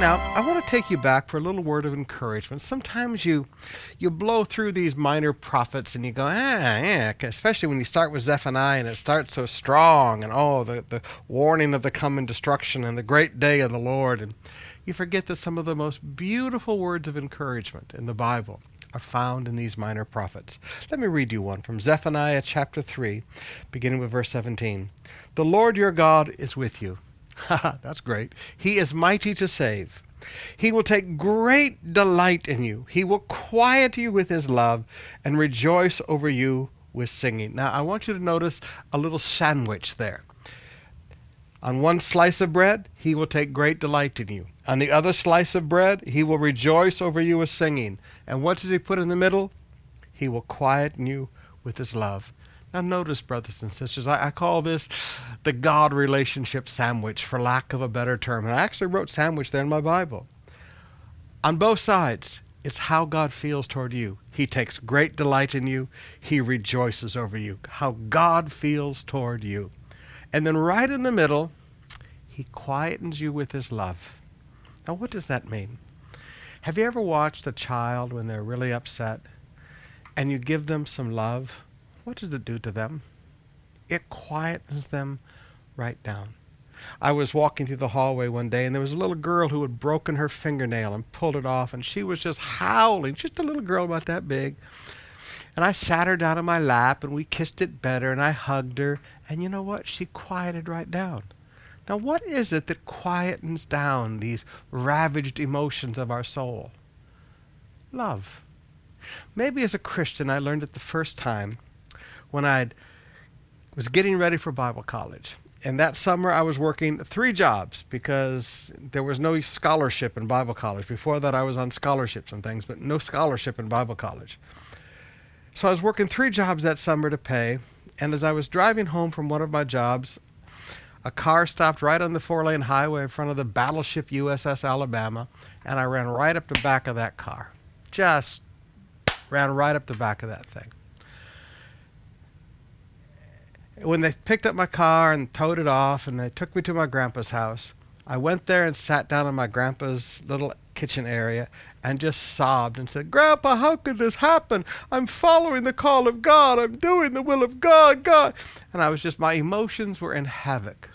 Now, I want to take you back for a little word of encouragement. Sometimes you blow through these minor prophets and you go, yeah, especially when you start with Zephaniah and it starts so strong and the warning of the coming destruction and the great day of the Lord. And you forget that some of the most beautiful words of encouragement in the Bible are found in these minor prophets. Let me read you one from Zephaniah chapter 3, beginning with verse 17. The Lord your God is with you. That's great. He is mighty to save. He will take great delight in you. He will quiet you with his love and rejoice over you with singing. Now, I want you to notice a little sandwich there. On one slice of bread, he will take great delight in you. On the other slice of bread, he will rejoice over you with singing. And what does he put in the middle? He will quieten you with his love. Now notice, brothers and sisters, I call this the God relationship sandwich, for lack of a better term. And I actually wrote sandwich there in my Bible. On both sides, it's how God feels toward you. He takes great delight in you. He rejoices over you. How God feels toward you. And then right in the middle, he quietens you with his love. Now what does that mean? Have you ever watched a child when they're really upset and you give them some love? What does it do to them? It quietens them right down. I was walking through the hallway one day and there was a little girl who had broken her fingernail and pulled it off, and she was just howling, just a little girl about that big. And I sat her down on my lap and we kissed it better and I hugged her, and you know what? She quieted right down. Now what is it that quietens down these ravaged emotions of our soul? Love. Maybe as a Christian I learned it the first time when I was getting ready for Bible college. And that summer I was working 3 jobs because there was no scholarship in Bible college. Before that I was on scholarships and things, but no scholarship in Bible college. So I was working 3 jobs that summer to pay, and as I was driving home from one of my jobs, a car stopped right on the 4-lane highway in front of the battleship USS Alabama, and I ran right up the back of that car. Just ran right up the back of that thing. When they picked up my car and towed it off and they took me to my grandpa's house, I went there and sat down in my grandpa's little kitchen area and just sobbed and said, Grandpa, how could this happen? I'm following the call of God. I'm doing the will of God, God. And my emotions were in havoc.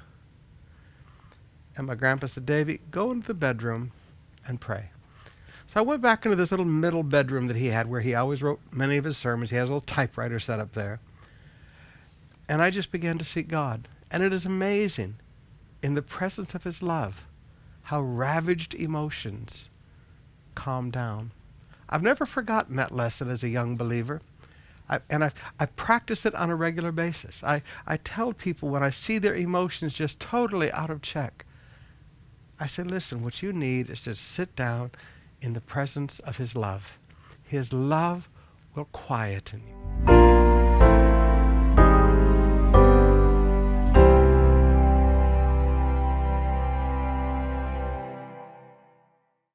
And my grandpa said, Davy, go into the bedroom and pray. So I went back into this little middle bedroom that he had where he always wrote many of his sermons. He has a little typewriter set up there. And I just began to seek God. And it is amazing, in the presence of his love, how ravaged emotions calm down. I've never forgotten that lesson as a young believer. I practice it on a regular basis. I tell people when I see their emotions just totally out of check, I say, listen, what you need is to sit down in the presence of his love. His love will quieten you.